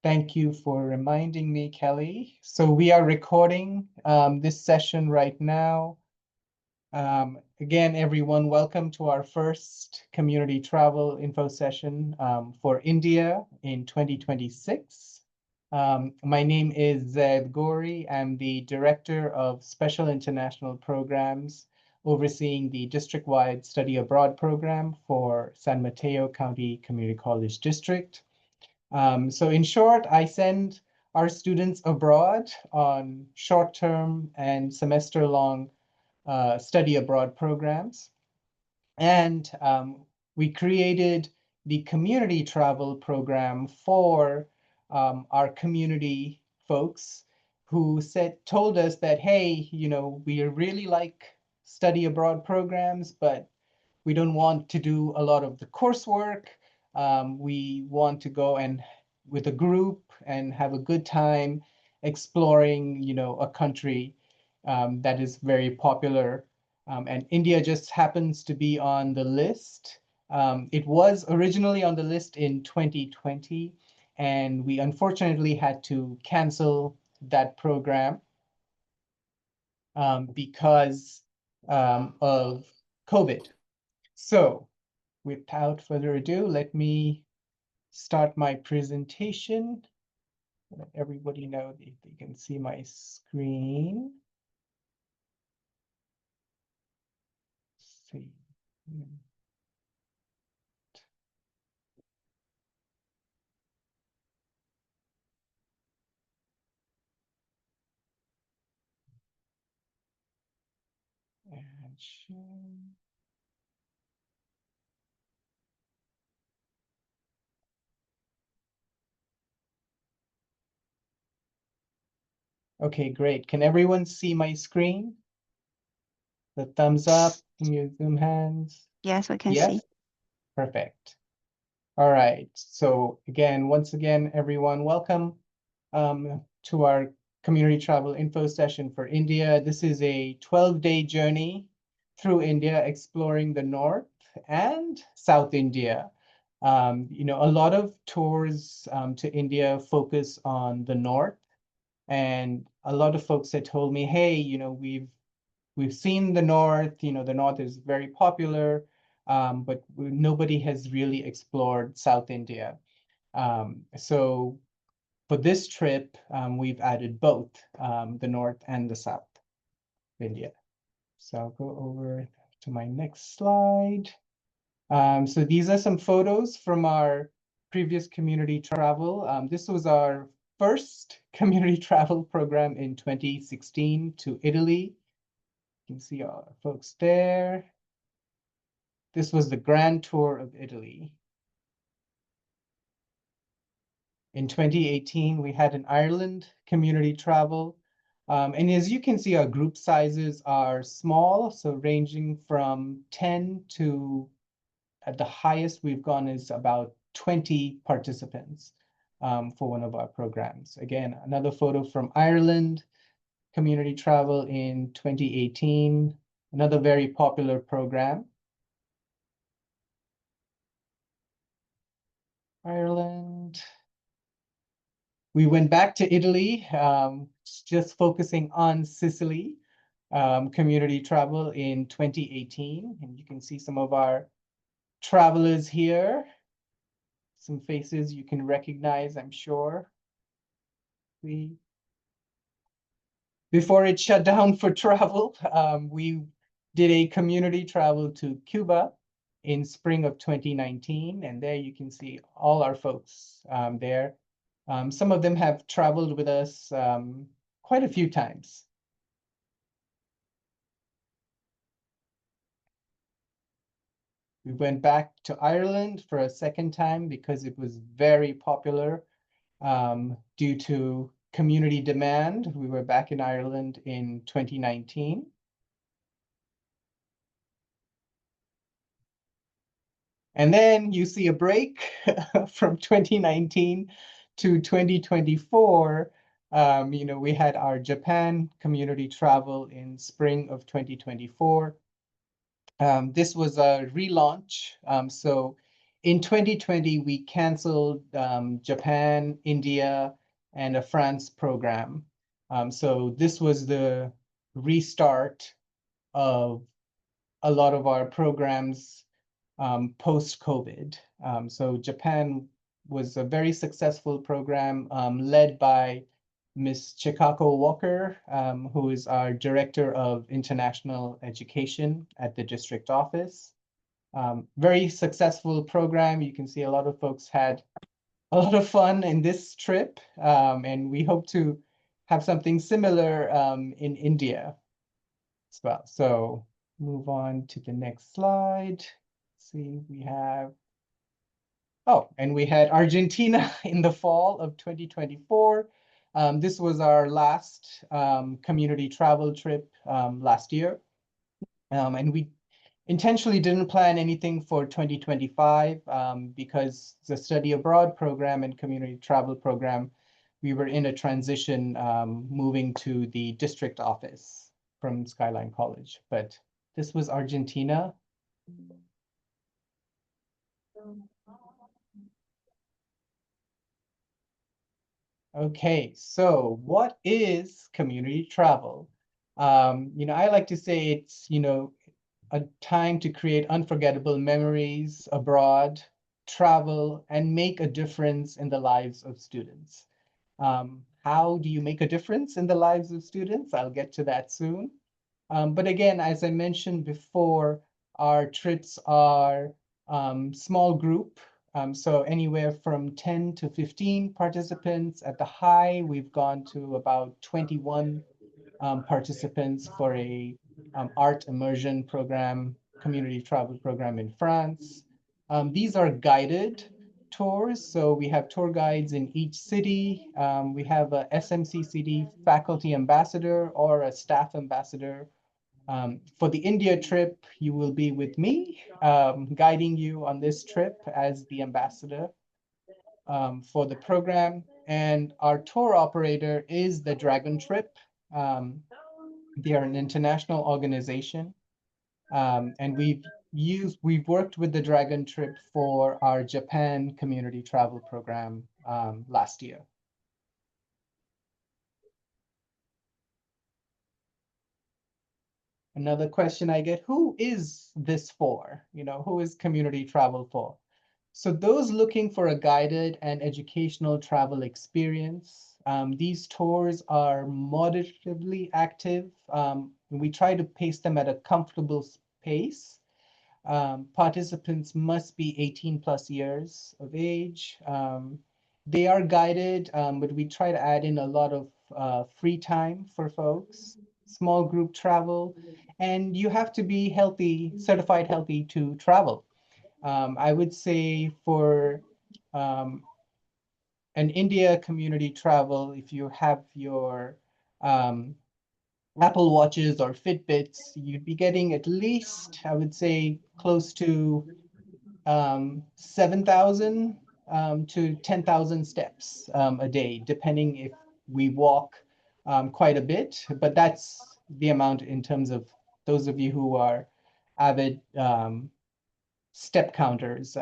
Thank you for reminding me, Kelly. So we are recording this session right now. Again, everyone, welcome to our first community travel info session for India in 2026. My name is Zaid Gori. I'm the Director of Special International Programs, overseeing the district-wide study abroad program for San Mateo County Community College District. So in short, I send our students abroad on short-term and semester-long study abroad programs. And we created the community travel program for our community folks who told us that, hey, we really like study abroad programs, but we don't want to do a lot of the coursework. We want to go and with a group and have a good time exploring, a country that is very popular. And India just happens to be on the list. It was originally on the list in 2020, and we unfortunately had to cancel that program because of COVID. So without further ado, let me start my presentation. Let everybody know that they can see my screen. Let's see. And share. Okay, great. Can everyone see my screen? The thumbs up, can you zoom hands? Yes, we can Yes? see. Perfect. All right. So again, once again, everyone, welcome to our community travel info session for India. This is a 12-day journey through India, exploring the North and South India. A lot of tours to India focus on the North. And a lot of folks had told me, hey, we've seen the North, the North is very popular, but nobody has really explored South India. So for this trip, we've added both the North and the South of India. So I'll go over to my next slide. So these are some photos from our previous community travel. This was our first community travel program in 2016 to Italy. You can see all our folks there. This was the grand tour of Italy. In 2018, we had an Ireland community travel. And as you can see, our group sizes are small, so ranging from 10 to, at the highest we've gone is about 20 participants for one of our programs. Again, another photo from Ireland, community travel in 2018, another very popular program. Ireland. We went back to Italy, just focusing on Sicily, community travel in 2018. And you can see some of our travelers here. Some faces you can recognize, I'm sure. Before it shut down for travel, we did a community travel to Cuba in spring of 2019. And there you can see all our folks there. Some of them have traveled with us quite a few times. We went back to Ireland for a second time because it was very popular due to community demand. We were back in Ireland in 2019. And then you see a break from 2019 to 2024. We had our Japan community travel in spring of 2024. This was a relaunch. So in 2020, we canceled Japan, India, and a France program. So this was the restart of a lot of our programs post-COVID. So Japan was a very successful program led by Ms. Chikako Walker, who is our Director of International Education at the district office. Very successful program. You can see a lot of folks had a lot of fun in this trip, and we hope to have something similar in India as well. So move on to the next slide. Let's see, we have, oh, and we had Argentina in the fall of 2024. This was our last community travel trip last year. And we intentionally didn't plan anything for 2025 because the study abroad program and community travel program, we were in a transition moving to the district office from Skyline College. But this was Argentina. Okay, so what is community travel? I like to say it's, a time to create unforgettable memories abroad, travel, and make a difference in the lives of students. How do you make a difference in the lives of students? I'll get to that soon. But again, as I mentioned before, our trips are small group. So anywhere from 10 to 15 participants. At the high, we've gone to about 21 participants for a art immersion program, community travel program in France. These are guided tours. So we have tour guides in each city. We have a SMCCD faculty ambassador or a staff ambassador. For the India trip, you will be with me, guiding you on this trip as the ambassador for the program. And our tour operator is the Dragon Trip. They are an international organization. And we've worked with the Dragon Trip for our Japan community travel program last year. Another question I get, who is this for? Who is community travel for? So those looking for a guided and educational travel experience, these tours are moderately active. We try to pace them at a comfortable pace. Participants must be 18 plus years of age. They are guided, but we try to add in a lot of free time for folks, small group travel, and you have to be healthy, certified healthy to travel. I would say for an India community travel, if you have your Apple Watches or Fitbits, you'd be getting at least, I would say, close to 7,000 to 10,000 steps a day, depending if we walk quite a bit. But that's the amount in terms of those of you who are avid step counters.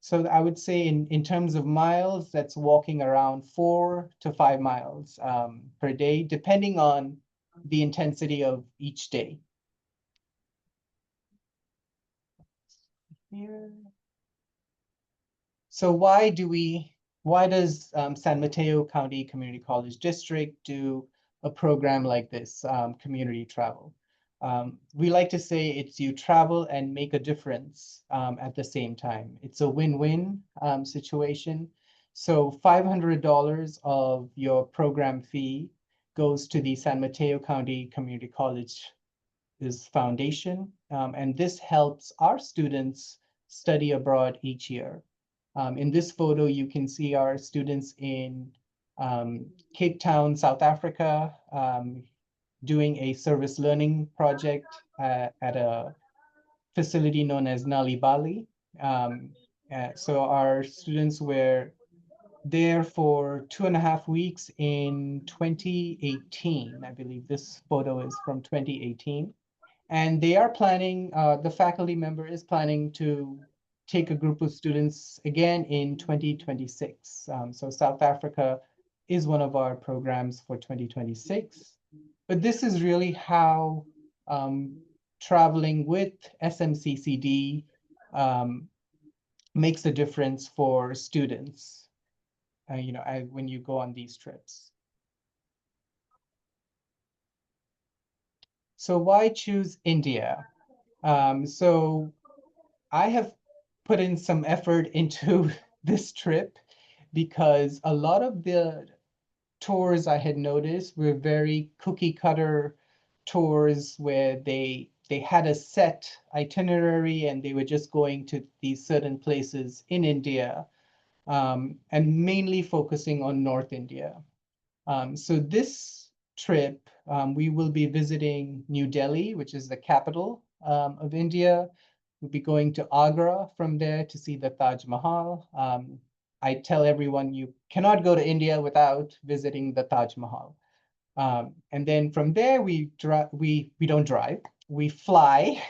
So I would say in terms of miles, that's walking around 4 to 5 miles per day, depending on the intensity of each day. Here. So why does San Mateo County Community College District do a program like this, community travel? We like to say it's you travel and make a difference at the same time. It's a win-win situation. So $500 of your program fee goes to the San Mateo County Community College foundation, and this helps our students study abroad each year. In this photo, you can see our students in Cape Town, South Africa, doing a service learning project at a facility known as Nali Bali. So our students were there for 2.5 weeks in 2018. I believe this photo is from 2018. And they are planning, the faculty member is planning to take a group of students again in 2026. So South Africa is one of our programs for 2026. But this is really how traveling with SMCCD makes a difference for students, when you go on these trips. So why choose India? So I have put in some effort into this trip because a lot of the tours I had noticed were very cookie cutter tours where they had a set itinerary and they were just going to these certain places in India, and mainly focusing on North India. So this trip, we will be visiting New Delhi, which is the capital of India. We'll be going to Agra from there to see the Taj Mahal. I tell everyone you cannot go to India without visiting the Taj Mahal. And then from there, we don't drive. We fly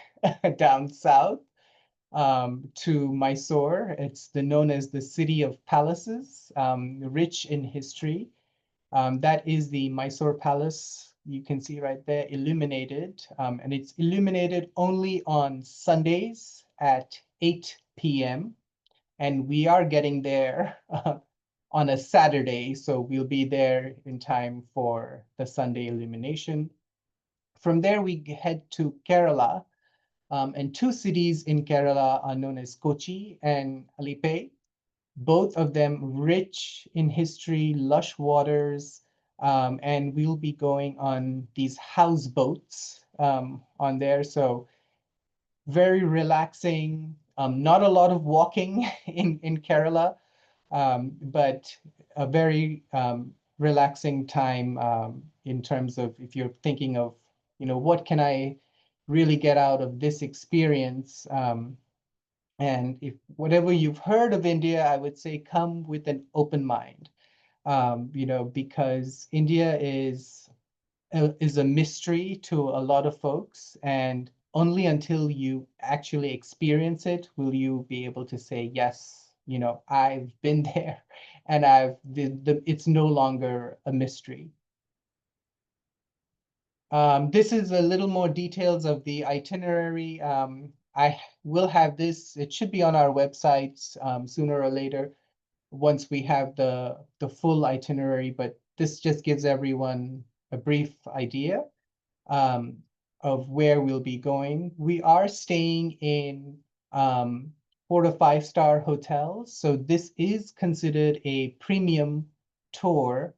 down south to Mysore. It's known as the City of Palaces, rich in history. That is the Mysore Palace. You can see right there, illuminated. And it's illuminated only on Sundays at 8 p.m. And we are getting there on a Saturday, so we'll be there in time for the Sunday illumination. From there, we head to Kerala, and two cities in Kerala are known as Kochi and Alipe, both of them rich in history, lush waters, and we'll be going on these houseboats on there. So very relaxing, not a lot of walking in Kerala, but a very relaxing time in terms of if you're thinking of, what can I really get out of this experience? And if whatever you've heard of India, I would say come with an open mind, because India is a mystery to a lot of folks, and only until you actually experience it will you be able to say, yes, I've been there, and it's no longer a mystery. This is a little more details of the itinerary. I will have this, it should be on our websites sooner or later once we have the full itinerary, but this just gives everyone a brief idea um, of where we'll be going. We are staying in 4 to 5 star hotels, so this is considered a premium tour.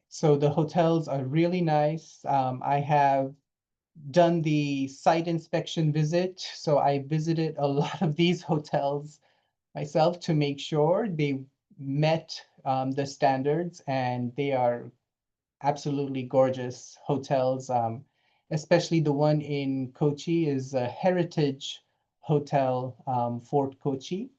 So the hotels are really nice. I have done the site inspection visit, so I visited a lot of these hotels myself to make sure they met the standards, and they are absolutely gorgeous hotels. Especially the one in Kochi is a heritage hotel, Fort Kochi.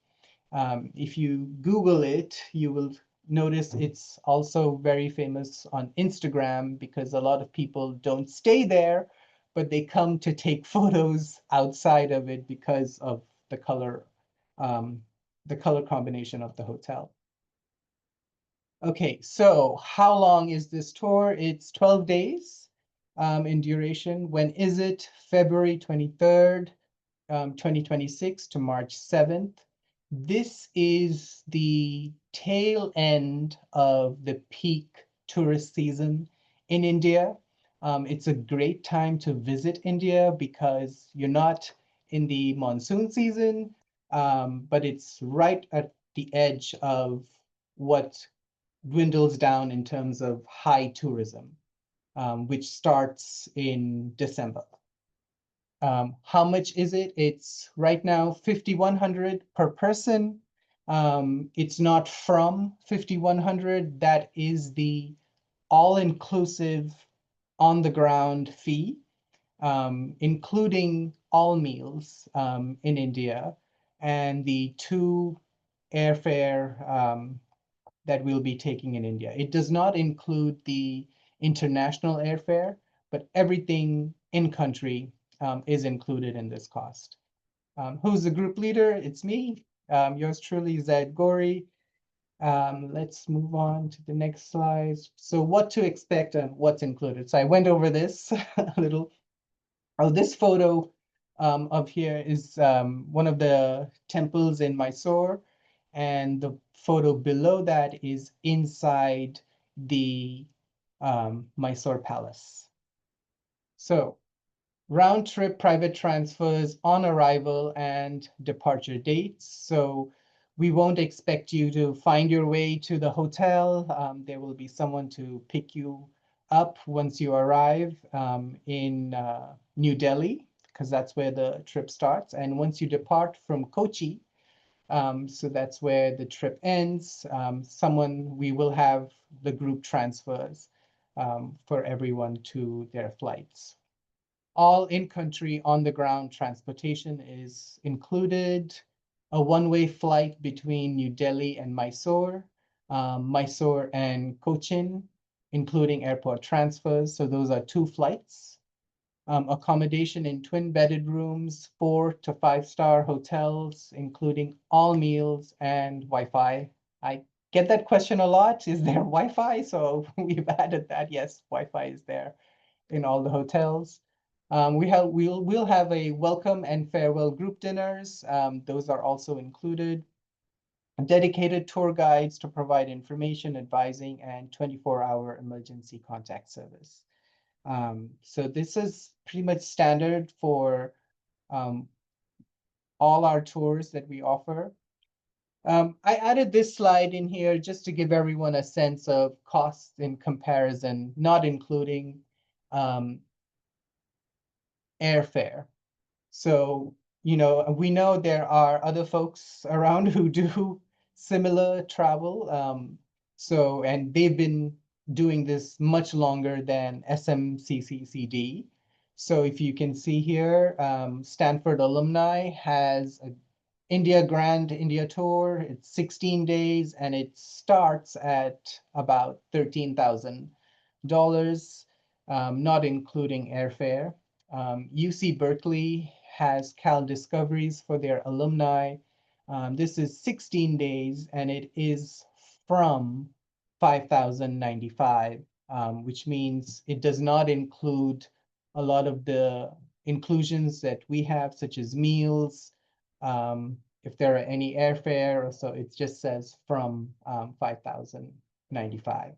If you Google it, you will notice it's also very famous on Instagram because a lot of people don't stay there, but they come to take photos outside of it because of the um, the color combination of the hotel. Okay, so how long is this tour? It's 12 days in duration. When is it? February 23rd, 2026 to March 7th. This is the tail end of the peak tourist season in India. It's a great time to visit India because you're not in the monsoon season, but it's right at the edge of what dwindles down in terms of high tourism, which starts in December. How much is it? It's right now 5,100 per person. It's not from 5,100. That is the all-inclusive on-the-ground fee, including all meals in India, and the two airfare that we'll be taking in India. It does not include the international airfare, but everything in country is included in this cost. Who's the group leader? It's me, yours truly, Zaid Gori. Let's move on to the next slide. So what to expect and what's included. So I went over this a little. Oh, this photo of here is one of the temples in Mysore, and the photo below that is inside the Mysore Palace. So round trip private transfers on arrival and departure dates. So we won't expect you to find your way to the hotel. There will be someone to pick you up once you arrive in New Delhi, because that's where the trip starts. And once you depart from Kochi, so that's where the trip ends, we will have the group transfers for everyone to their flights. All in-country, on-the-ground transportation is included. A one-way flight between New Delhi and Mysore, Mysore and Cochin, including airport transfers. So those are 2 flights. Accommodation in twin-bedded rooms, 4 to 5-star hotels, including all meals and Wi-Fi. I get that question a lot. Is there Wi-Fi? So we've added that. Yes, Wi-Fi is there in all the hotels. We'll have a welcome and farewell group dinners. Those are also included. Dedicated tour guides to provide information, advising, and 24-hour emergency contact service. So this is pretty much standard for all our tours that we offer. I added this slide in here just to give everyone a sense of costs in comparison, not including airfare. So, we know there are other folks around who do similar travel. And they've been doing this much longer than SMCCCD. So if you can see here, Stanford alumni has a India Tour. It's 16 days and it starts at about $13,000, not including airfare. UC Berkeley has Cal Discoveries for their alumni. This is 16 days and it is from 5,095, which means it does not include a lot of the inclusions that we have, such as meals, if there are any airfare, or so it just says from 5,095.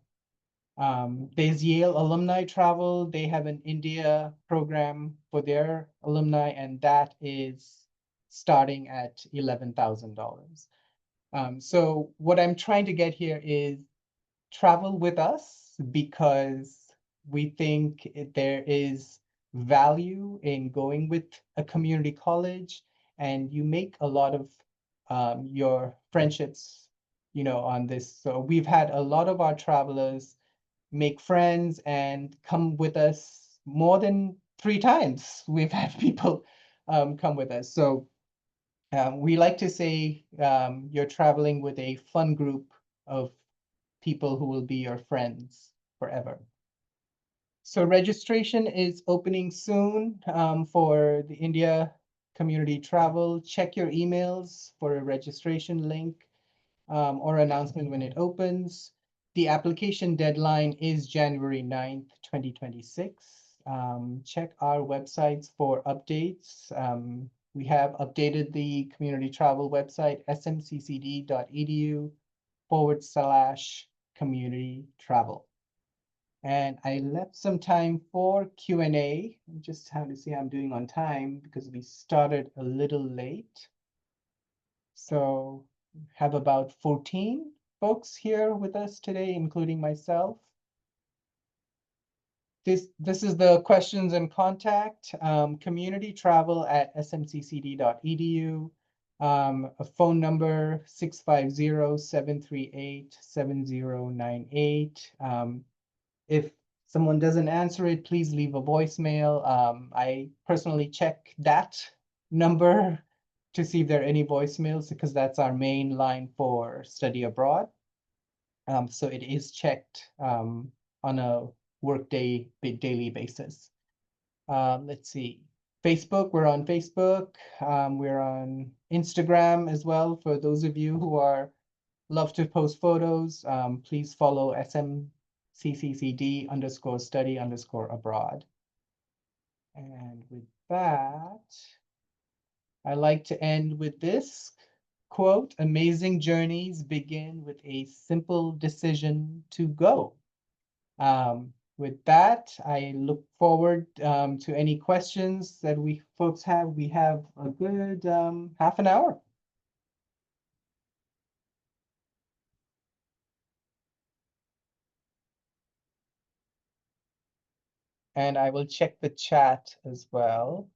There's Yale alumni travel. They have an India program for their alumni, and that is starting at $11,000. So what I'm trying to get here is travel with us because we think there is value in going with a community college, and you make a lot of your friendships, on this. So we've had a lot of our travelers make friends and come with us more than 3 times. We've had people come with us. So we like to say you're traveling with a fun group of people who will be your friends forever. So registration is opening soon for the India community travel. Check your emails for a registration link or announcement when it opens. The application deadline is January 9th, 2026. Check our websites for updates. We have updated the community travel website, smccd.edu/community travel. And I left some time for Q&A. Just have to see how I'm doing on time because we started a little late. So have about 14 folks here with us today, including myself. This is the questions and contact, community travel at smccd.edu, a phone number 650-738-7098. If someone doesn't answer it, please leave a voicemail. I personally check that number to see if there are any voicemails because that's our main line for study abroad. So it is checked on a workday daily basis. Let's see. Facebook, we're on Facebook. We're on Instagram as well. For those of you who are love to post photos, please follow smcccd underscore study underscore abroad. And with that, I like to end with this quote: amazing journeys begin with a simple decision to go. With that, I look forward to any questions that we folks have. We have a good half an hour. And I will check the chat as well.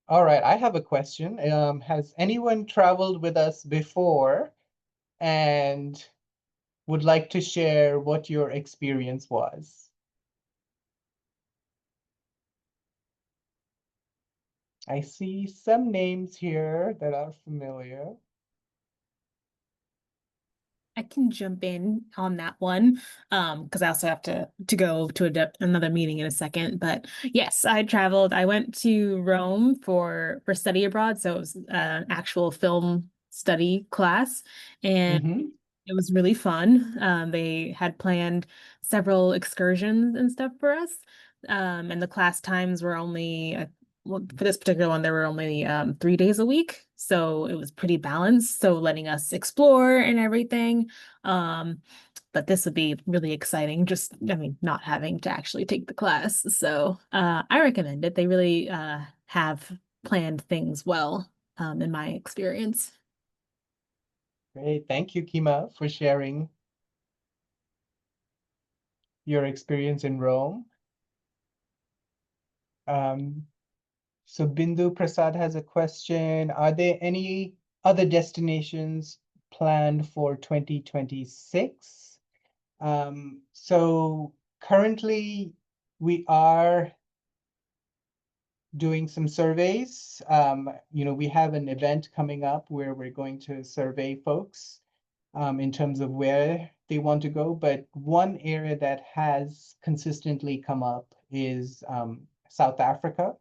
All right, I have a question. Has anyone traveled with us before and would like to share what your experience was? I see some names here that are familiar. I can jump in on that one because I also have to go to another meeting in a second. But yes, I traveled. I went to Rome for study abroad, so it was an actual film study class, and Mm-hmm. it was really fun. They had planned several excursions and stuff for us. And the class times were only, well, for this particular one, there were only 3 days a week. So it was pretty balanced. So letting us explore and everything. Um, but this would be really exciting, just, I mean, not having to actually take the class. So I recommend it. They really have planned things well, in my experience. Great. Thank you, Kima, for sharing your experience in Rome. Um, so Bindu Prasad has a question. Are there any other destinations planned for 2026? So currently we are doing some surveys. We have an event coming up where we're going to survey folks in terms of where they want to go. But one area that has consistently come up is South Africa,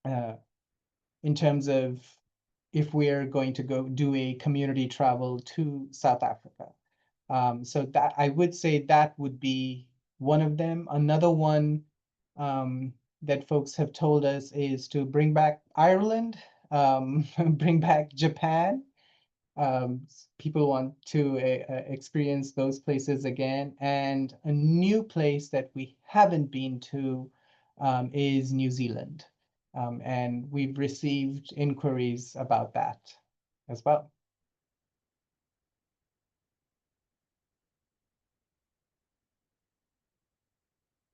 uh, in terms of if we're going to go do a community travel to South Africa. So that I would say that would be one of them. Another one that folks have told us is to bring back Ireland, bring back Japan. People want to experience those places again. And a new place that we haven't been to is New Zealand. And we've received inquiries about that as well.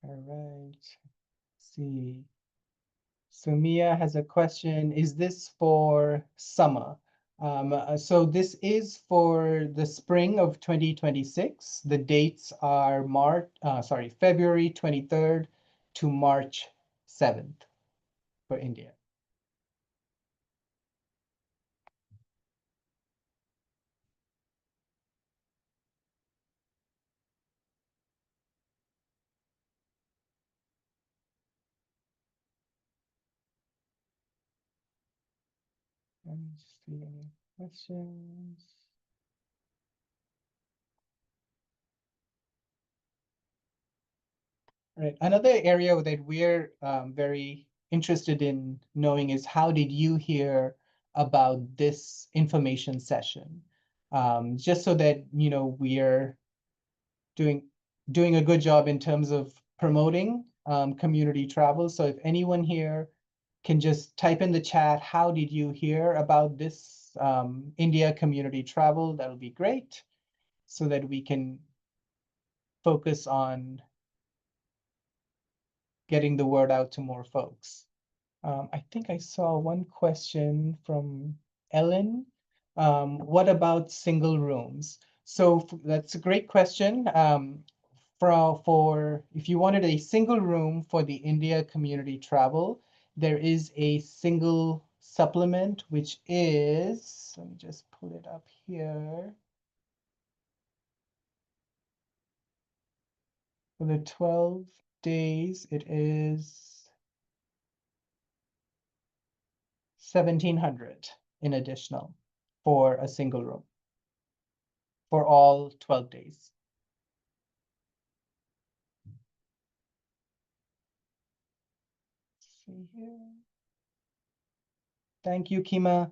All right. Let's see. So Mia has a question. Is this for summer? So this is for the spring of 2026. The dates are February 23rd to March 7th for India. Let me see any questions. Right. Another area that we're very interested in knowing is how did you hear about this information session? Just so that, we're doing doing a good job in terms of promoting community travel. So if anyone here can just type in the chat, how did you hear about this India community travel? That'll be great, so that we can focus on getting the word out to more folks. I think I saw one question from Ellen. What about single rooms? So that's a great question. For if you wanted a single room for the India community travel, there is a single supplement, which is, let me just pull it up here. For the 12 days, it is 1,700 in additional for a single room for all 12 days. Let's see here. Thank you, Kima.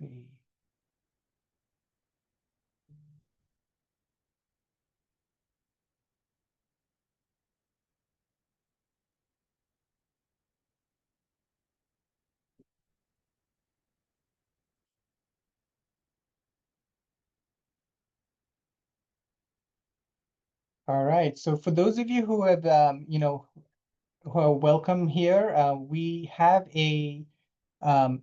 Let's see. All right. So for those of you who have, who are welcome here, we have a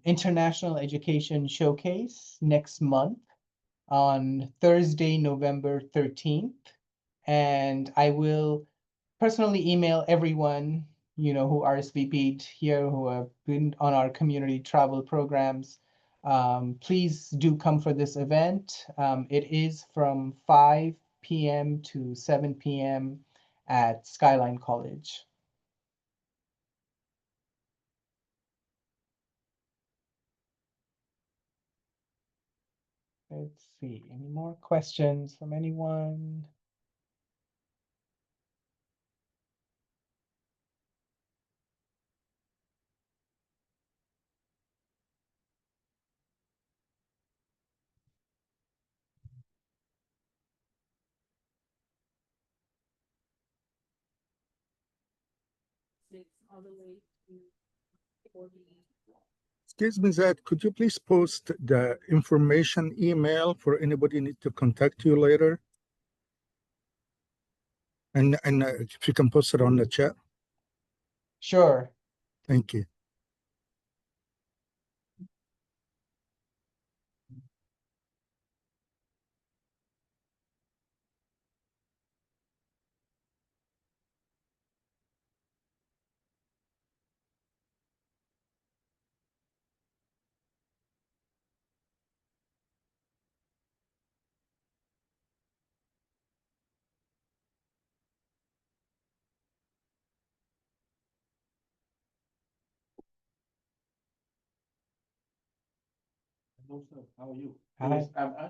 international education showcase next month on Thursday, November 13th. And I will personally email everyone, who RSVP'd here, who have been on our community travel programs. Please do come for this event. It is from 5 p.m. to 7 p.m. at Skyline College. Let's see, any more questions from anyone? Excuse me, Zed, could you please post the information email for anybody need to contact you later? And if you can post it on the chat. Sure. Thank you. How are you? Hi.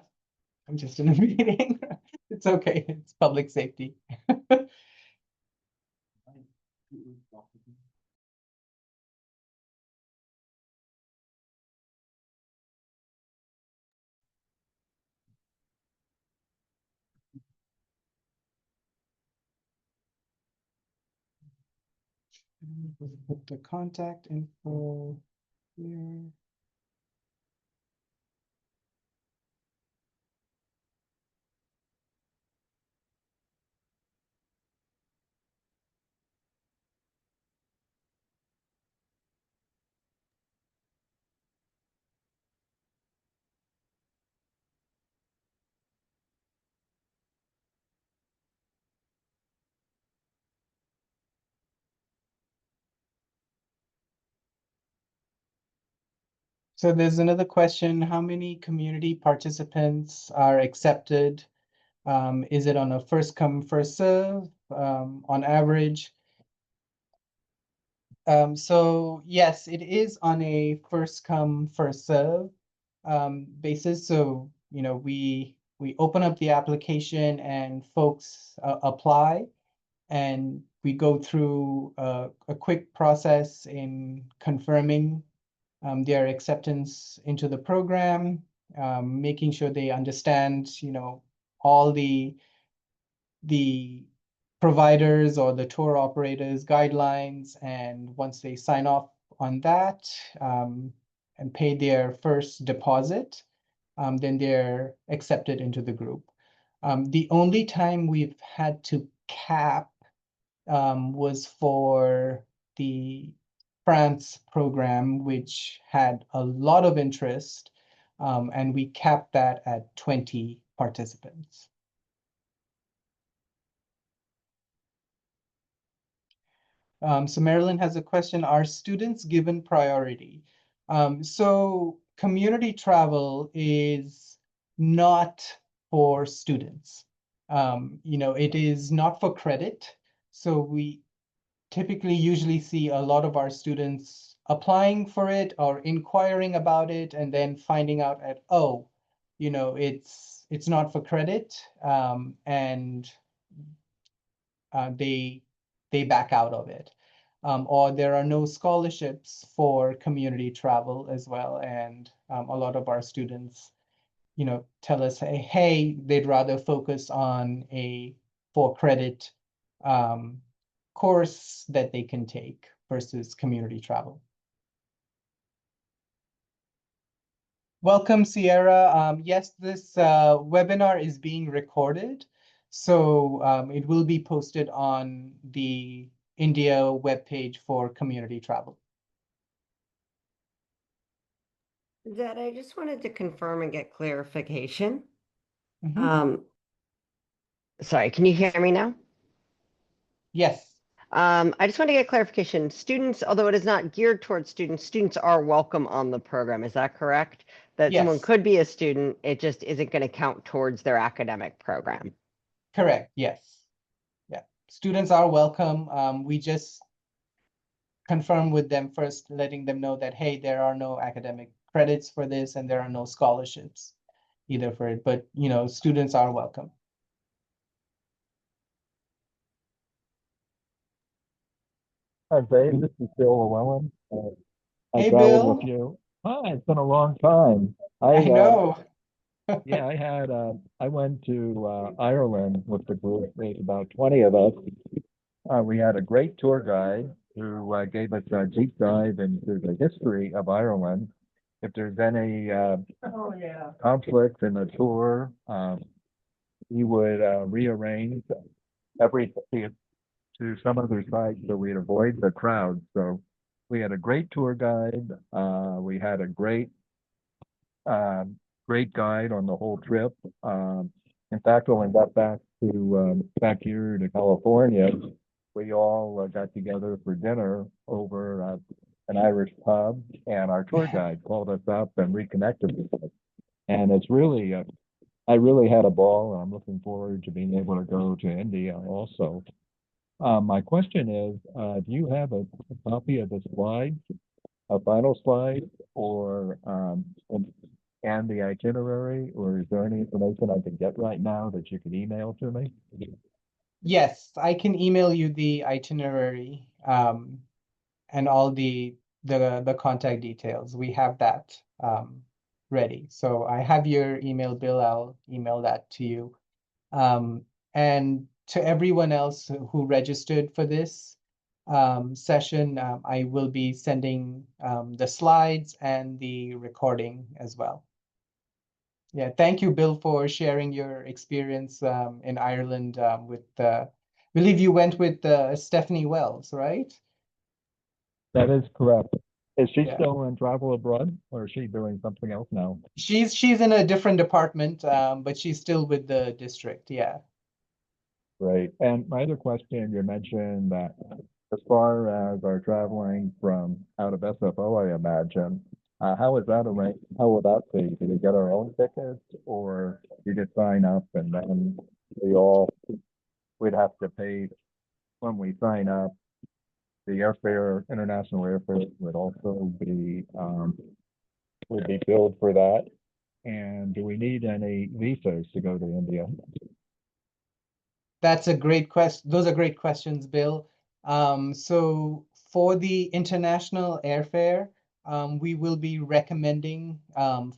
I'm just in a meeting. It's okay. It's public safety. Put the contact info here. So there's another question. How many community participants are accepted? Is it on a first come, first serve, on average? So yes, it is on a first come, first serve basis. So, we open up the application and folks apply, and we go through a quick process in confirming their acceptance into the program, making sure they understand, all the providers or the tour operators guidelines. And once they sign off on that, and pay their first deposit, then they're accepted into the group. The only time we've had to cap was for the France program, which had a lot of interest, and we capped that at 20 participants. So Marilyn has a question, are students given priority? So community travel is not for students. It is not for credit. So we typically usually see a lot of our students applying for it or inquiring about it and then finding out it's not for credit, and they back out of it. Or there are no scholarships for community travel as well. And a lot of our students, tell us, hey, they'd rather focus on a for credit course that they can take versus community travel. Welcome, Sierra. Yes, this webinar is being recorded, so it will be posted on the India webpage for community travel. Zed, I just wanted to confirm and get clarification. Mhm. Sorry, can you hear me now? Yes, I just want to get clarification. Students, although it is not geared towards students, students are welcome on the program. Is that correct? That someone yes, could be a student, it just isn't going to count towards their academic program. correct, yes. Yeah, students are welcome. We just confirm with them first, letting them know that, hey, there are no academic credits for this and there are no scholarships either for it, but students are welcome. Hi, Dave. This is Bill Llewellyn. I Hey, traveled with Bill. you. Hi, it's been a long time. I know. Yeah, I went to Ireland with the group. There's about 20 of us. We had a great tour guide who gave us a deep dive into the history of Ireland. If there's any Oh, yeah. conflict in the tour, he would rearrange everything to some other site so we'd avoid the crowd. So we had a great tour guide. We had a great guide on the whole trip. In fact, when we got back here to California, we all got together for dinner over an Irish pub, and our tour guide called us up and reconnected with us. And I really had a ball, and I'm looking forward to being able to go to India also. My question is, do you have a copy of the slides, a final slide, or and the itinerary, or is there any information I can get right now that you can email to me? Yes, I can email you the itinerary and all the contact details. We have that ready. So I have your email, Bill. I'll email that to you. And to everyone else who registered for this session, I will be sending the slides and the recording as well. Yeah, thank you, Bill, for sharing your experience in Ireland with, I believe you went with Stephanie Wells, right? That is correct. Is she Yeah. still in travel abroad, or is she doing something else now? She's in a different department, but she's still with the district. Yeah. Right. And my other question, you mentioned that as far as our traveling from out of SFO, I imagine, how is that arranged? How would that be? Do we get our own tickets, or you just sign up and then we'd have to pay when we sign up? The airfare, international airfare would be billed for that. And do we need any visas to go to India? That's a great question. Those are great questions, Bill. So for the international airfare, we will be recommending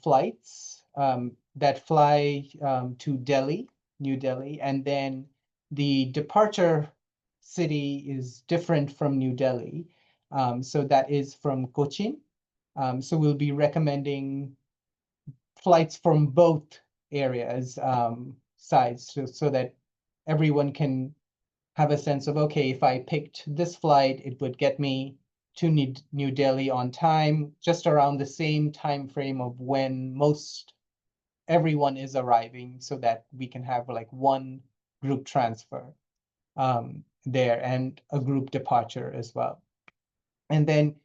flights that fly to Delhi, New Delhi, and then the departure city is different from New Delhi. So that is from Cochin. So we'll be recommending flights from both areas, sides, so that everyone can have a sense of, okay, if I picked this flight, it would get me to New Delhi on time, just around the same time frame of when most everyone is arriving, so that we can have like one group transfer. there and a group departure as well. And then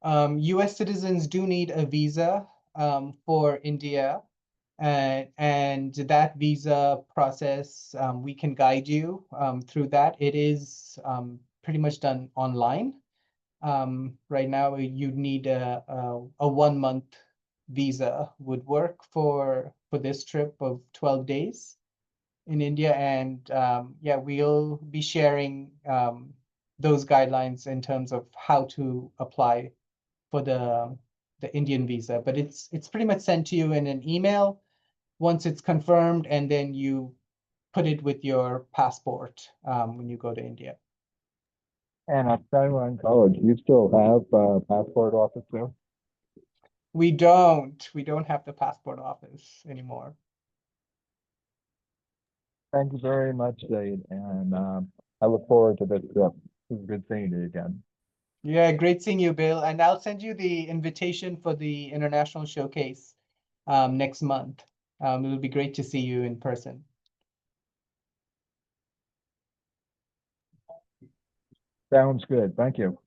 US citizens do need a visa for India. And that visa process, we can guide you through that. It is pretty much done online. Right now, you'd need a 1 month visa would work for this trip of 12 days in India. And yeah, we'll be sharing those guidelines in terms of how to apply for the Indian visa. But it's pretty much sent to you in an email once it's confirmed, and then you put it with your passport when you go to India. And at Skyline College, you still have a passport office there? We don't have the passport office anymore. Thank you very much, Zaid, and I look forward to this trip. It was good seeing you again. Yeah, great seeing you, Bill. And I'll send you the invitation for the international showcase next month. It'll be great to see you in person. Sounds good. Thank you.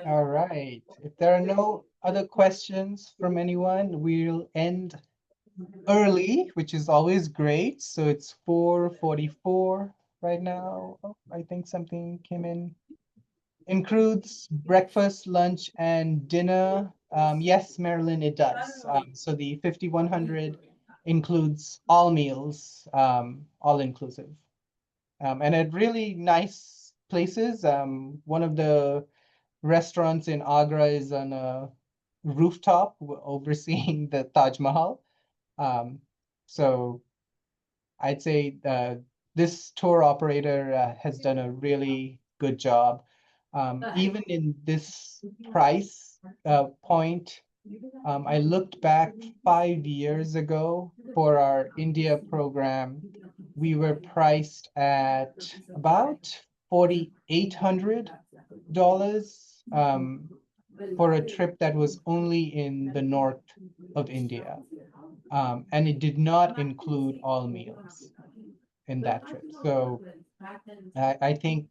All right. If there are no other questions from anyone, we'll end early, which is always great. So it's 4:44 right now. Oh, I think something came in. Includes breakfast, lunch, and dinner. Yes, Marilyn, it does. So the 5,100 includes all meals, all inclusive. And at really nice places. One of the restaurants in Agra is on a rooftop overseeing the Taj Mahal. So I'd say this tour operator has done a really good job. Even in this price point, I looked back 5 years ago for our India program. We were priced at about $4,800 for a trip that was only in the north of India. And it did not include all meals in that trip. So I think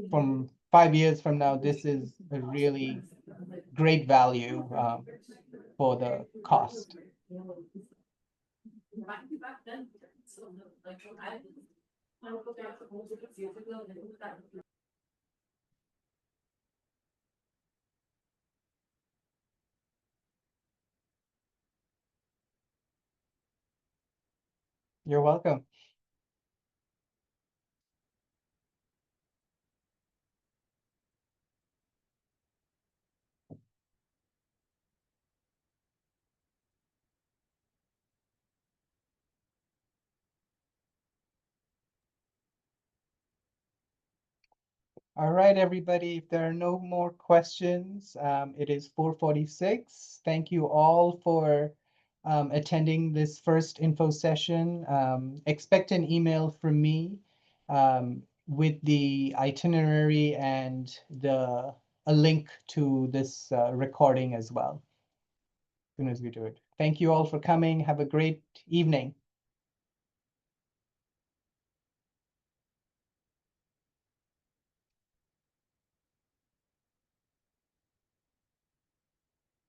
from 5 years from now, this is a really great value for the cost. You're welcome. All right, everybody, if there are no more questions, it is 4:46. Thank you all for attending this first info session. Expect an email from me with the itinerary and a link to this recording as well, as soon as we do it. Thank you all for coming. Have a great evening.